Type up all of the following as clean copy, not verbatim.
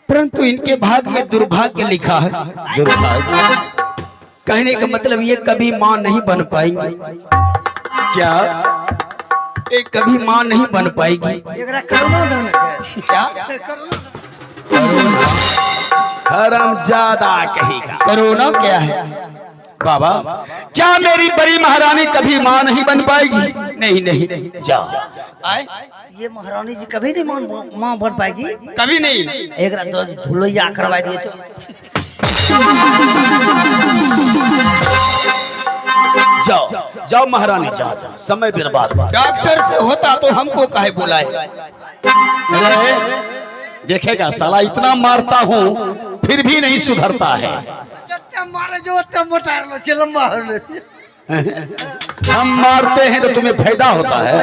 परंतु इनके भाग में दुर्भाग्य लिखा है। दुर्भाग्य कहने का मतलब ये कभी मां नहीं बन पाएंगे। क्या ये कभी मां नहीं बन पाएगी? क्या हरामजादा कहेगा। कोरोना क्या है बाबा? क्या मेरी बड़ी महारानी कभी मां नहीं बन पाएगी? नहीं नहीं जा ये महारानी जी कभी नहीं मां बन पाएगी, कभी नहीं। एक रात तो धुलैया करवा दिए। जाओ जाओ महारानी जाओ, समय बर्बाद। डॉक्टर से होता तो हमको काहे बुलाए? देखेगा साला इतना मारता हूँ फिर भी नहीं सुधरता है। मारे जो मोटा लंबा हम मारते हैं तो तुम्हें फायदा होता है,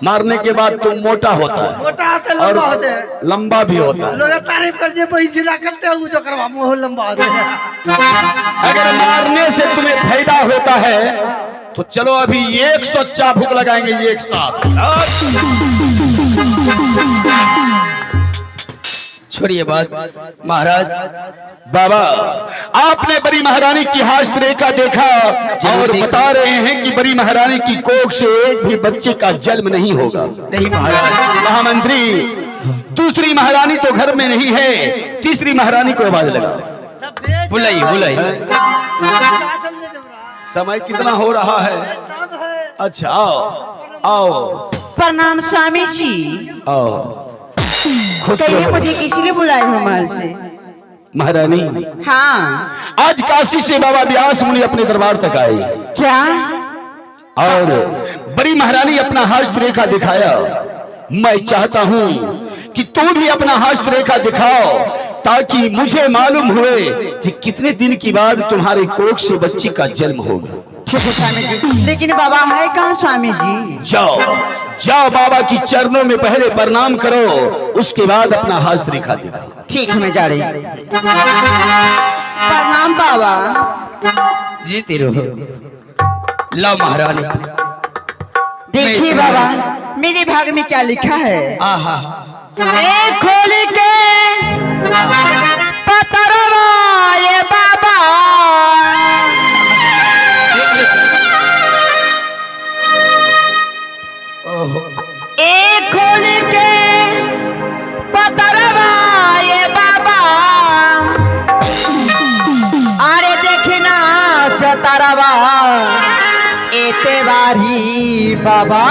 मारने के बाद तुम मोटा होता है, मोटा होता है, लंबा होता है, लंबा भी होता है। लोग तारीफ कर जिला करते हैं जो करवा मुंह लंबा होता है। अगर मारने से तुम्हें फायदा होता है तो चलो अभी 100 चाबुक लगाएंगे एक साथ। छोड़िए बात महाराज। बाबा आपने बड़ी महारानी की हास्य रेखा देखा और बता रहे हैं कि बड़ी महारानी की कोख से एक भी बच्चे का जन्म नहीं होगा। नहीं महाराज। महामंत्री दूसरी महारानी तो घर में नहीं है, तीसरी महारानी को आवाज लगा। बुलाई बुलाई। समय कितना हो रहा है? अच्छा आओ आओ। प्रणाम स्वामी जी। आओ। कहिए मुझे किस लिए बुलाए हो महल से? महारानी हाँ, आज काशी से बाबा व्यास मुनि अपने दरबार तक आए। क्या? और बड़ी महारानी अपना हस्त रेखा दिखाया। मैं चाहता हूँ कि तू भी अपना हस्त रेखा दिखाओ ताकि मुझे मालूम हुए कि कितने दिन के बाद तुम्हारे कोख से बच्ची का जन्म होगा। ठीक है स्वामी जी, लेकिन बाबा है कहाँ स्वामी जी? जाओ जाओ बाबा की चरणों में पहले प्रणाम करो, उसके बाद अपना हस्त रेखा दिखाओ। ठीक है मैं जा रही। प्रणाम बाबा। जीती रहो। लो महारानी। देखिए बाबा मेरे भाग में क्या लिखा है। आहा। एक खोली के पतरवा ये बाबा, एक खोली के पतरवा ये बाबा, अरे देखना चतरवा एते बारी बाबा।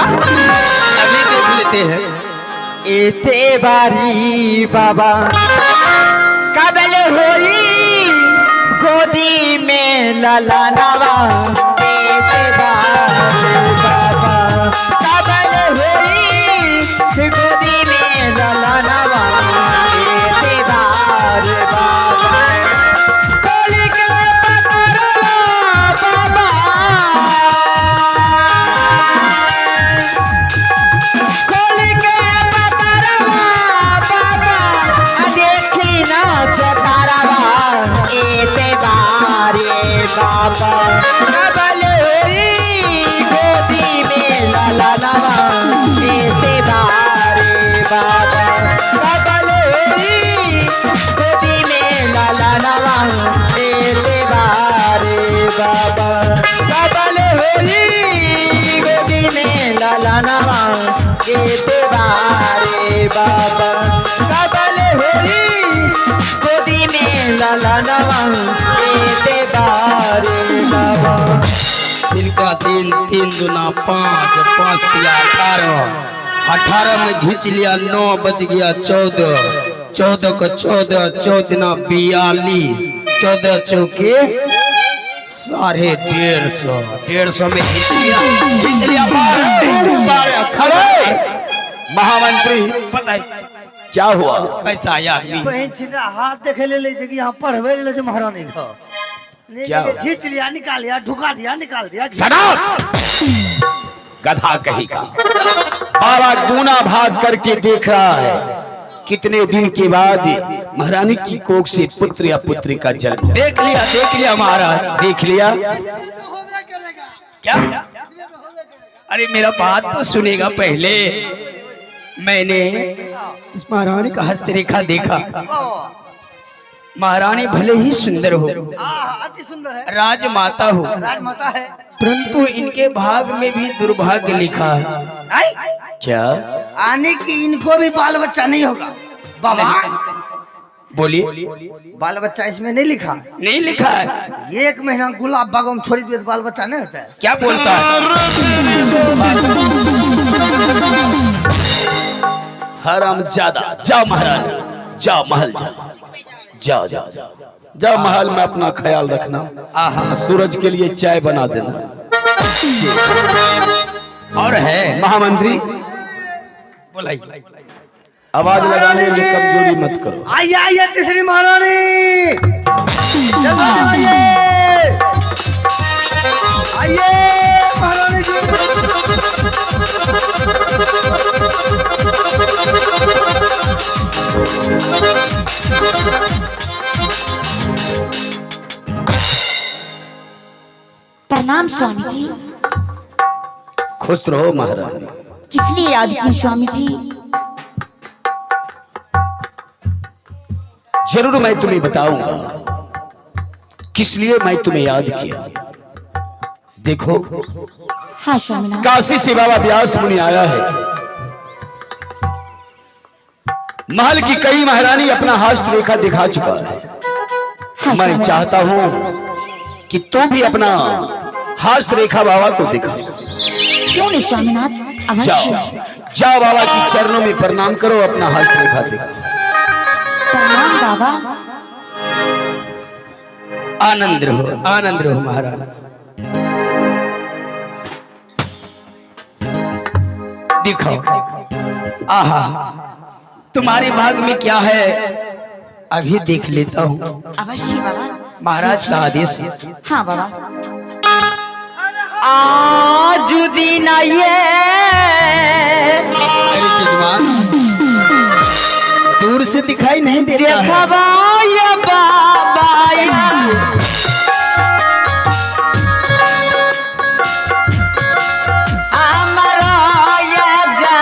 अभी देख लेते हैं। एते बारी बाबा कबल होई गोदी में ललनवा। एते बारी बाबा कबल होई गोदी में ललनवा। एते बारी बाबा कोली के पतरवा बाबा, कोली के पतरवा बाबा, देखी ना चतरवा एते बारी बाबा कबल होई गोदी में ललनवा। एते बारी बाबा कबल होई गोदी में ललनवा। एते बारी बाबा कबल होई गोदी में ललनवा। एते बारी बाबा कबल होई गोदी में ललनवा। एते बारी बाबा। इनका 3 3 दूना 5, 5 तिया 18, 18 में घिंच लिया 9 बच गया 14, 14 को 14, 14 ना 42, 14 चौके 150, 150 में घिंच लिया 12। खड़े महामंत्री बताइए क्या हुआ? कैसा आया आदमी? हाथ देखे ले जगह यहाँ पढ़वे ले महारानी का क्या खींच लिया, निकाल लिया, ढुका दिया, निकाल दिया। गधा कहीं का बाबा गुना भाग करके देख रहा है कितने दिन के बाद महारानी की कोख से पुत्र या पुत्री का जन्म। देख लिया महाराज, देख लिया। क्या? अरे मेरा बात तो सुनेगा पहले। मैंने इस महारानी का हस्तरेखा देखा। महारानी भले ही सुंदर हो, अति सुंदर है, राजमाता हो, राजमाता है, परंतु इनके भाग में भी दुर्भाग्य लिखा है। क्या? आने की इनको भी बाल बच्चा नहीं होगा बाबा। बोलिए। बाल बच्चा इसमें नहीं लिखा, नहीं लिखा है। 1 महीना गुलाब बागों में छोड़ दिए तो बाल बच्चा नहीं होता है। क्या बोलता है? हराम ज्यादा। जा महारानी, जा महल जा, जा जा जा महल में अपना ख्याल रखना। आहा, सूरज के लिए चाय बना देना। और है महामंत्री, बोलाइए। आवाज लगाने में कमजोरी मत करो। आइए आइए तीसरी महारानी, आइए आइए महारानी जी। प्रणाम स्वामी जी। खुश रहो महारानी। किस लिए याद किया स्वामी जी? जरूर मैं तुम्हें बताऊंगा किस लिए मैं तुम्हें याद किया। देखो, हाँ स्वामीनाथ। काशी से बाबा व्यास मुनि आया है। महल की कई महारानी अपना हस्त रेखा दिखा चुका है। हाँ मैं स्वामीनाथ। चाहता हूं कि तू भी अपना हस्त रेखा बाबा को दिखा। क्यों नहीं स्वामीनाथ, जाओ अवश्य। जाओ, बाबा की चरणों में प्रणाम करो, अपना हस्त रेखा दिखा। प्रणाम बाबा। आनंद रहो महारानी। दिखाओ। आहा, तुम्हारे भाग में क्या है अभी देख लेता हूँ। अवश्य बाबा। महाराज का आदेश है। हाँ बाबा। आज दिन ये अरे जजमान, दूर से दिखाई नहीं दे रहा है। देखवाया बाबाया अमराया जा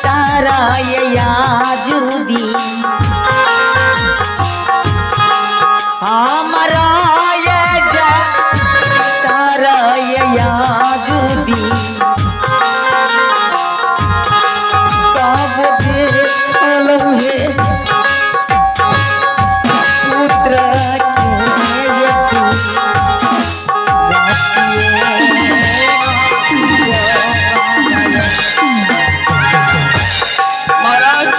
ताराया जुदी अमराया जा ताराया जुदी कब देखल है पुत्र के यीशु महाराज,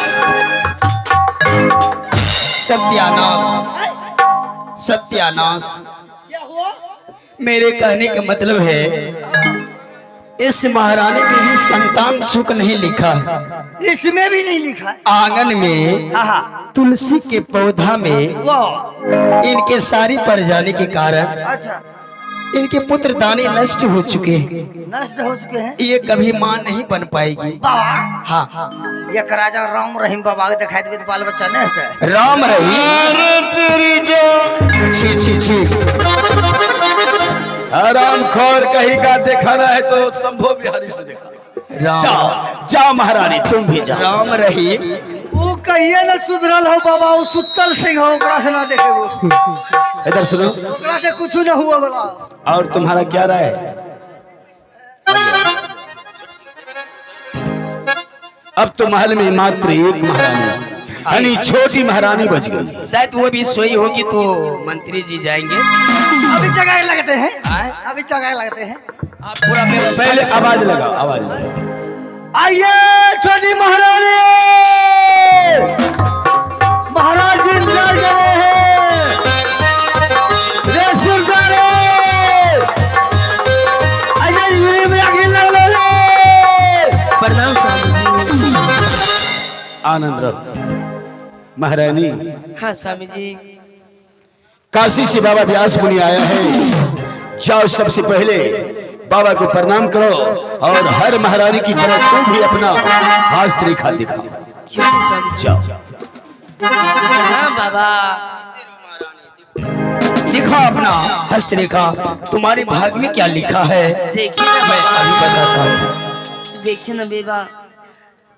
सत्यानाश सत्यानाश। क्या हुआ? मेरे कहने का मतलब है, इस महारानी में भी संतान सुख नहीं लिखा। इसमें भी नहीं लिखा है। आंगन में हाँ, तुलसी के पौधा में वो इनके सारी पड़ जाने के कारण अच्छा इनके पुत्र दाने नष्ट हो चुके हैं। नष्ट हो चुके हैं ये कभी मां नहीं बन पाएगी। बाबा। हाँ, ये राजा राम रहीम बाबा के दिखाई दे तो बाल बच्चा नहीं होता है। राम रही छी छी छी। राम खोर कहीं का दिखाना है तो शंभो बिहारी से दिखा। जाओ जाओ महारानी, तुम भी जाओ। राम रही। वो कहिए न सुधरल हो बाबा, वो सुत्तर सिंह हो, ओकरा से ना देखे वो। इधर सुनो। ओकरा से कुछ न हुआ बोला। और तुम्हारा क्या राय है? अब तो महल में मात्र एक महारानी, यानी छोटी महारानी बच गई। शायद वो भी सोई होगी तो मंत्री जी जाएंगे। अभी जगह लगते हैं, आए? अभी जगह लगते हैं। आप पूरा पहले आवाज लगाओ, आवाज लगाओ। आइए छोटी महारानी, महाराज जी इंतजार कर रहे हैं। रे सुरजारे, आइए यूं में आगे लग लो। प्रणाम स्वामी जी। आनंद रहो महारानी। हाँ स्वामी जी। काशी से बाबा व्यास मुनि आया है। जाओ, सबसे पहले बाबा को प्रणाम करो और हर महारानी की तरह तुम भी अपना हस्त रेखा दिखाओ। जाओ बाबा दिखाओ अपना हस्त रेखा। तुम्हारे भाग में क्या लिखा है देखिए ना मैं अभी बताता हूँ। देखिए ना बेबा,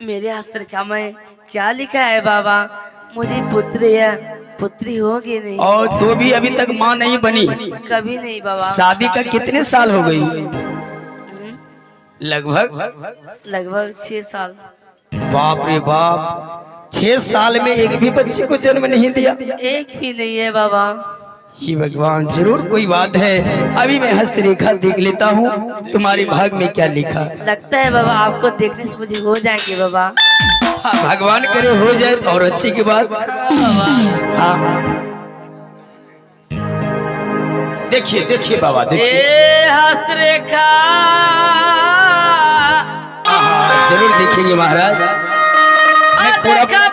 मेरे हस्तरेखा में क्या लिखा है बाबा? मुझे पुत्र या पुत्री होगी नहीं? और तू भी अभी तक माँ नहीं बनी? कभी नहीं बाबा। शादी का कितने साल हो गई? लगभग 6 साल। बाप रे बाप, 6 साल में एक भी बच्चे को जन्म नहीं दिया? एक भी नहीं है बाबा। ही भगवान, जरूर कोई बात है। अभी मैं हस्तरेखा देख लेता हूँ, तुम्हारे भाग में क्या लिखा है। लगता है बाबा आपको देखने से मुझे हो जाएंगे बाबा। हाँ, भगवान करे हो जाए तो और अच्छी की बात। हाँ, देखिए देखिए बाबा, देखिए। हस्तरेखा हाँ, जरूर देखेंगे महाराज। हस्तरेखा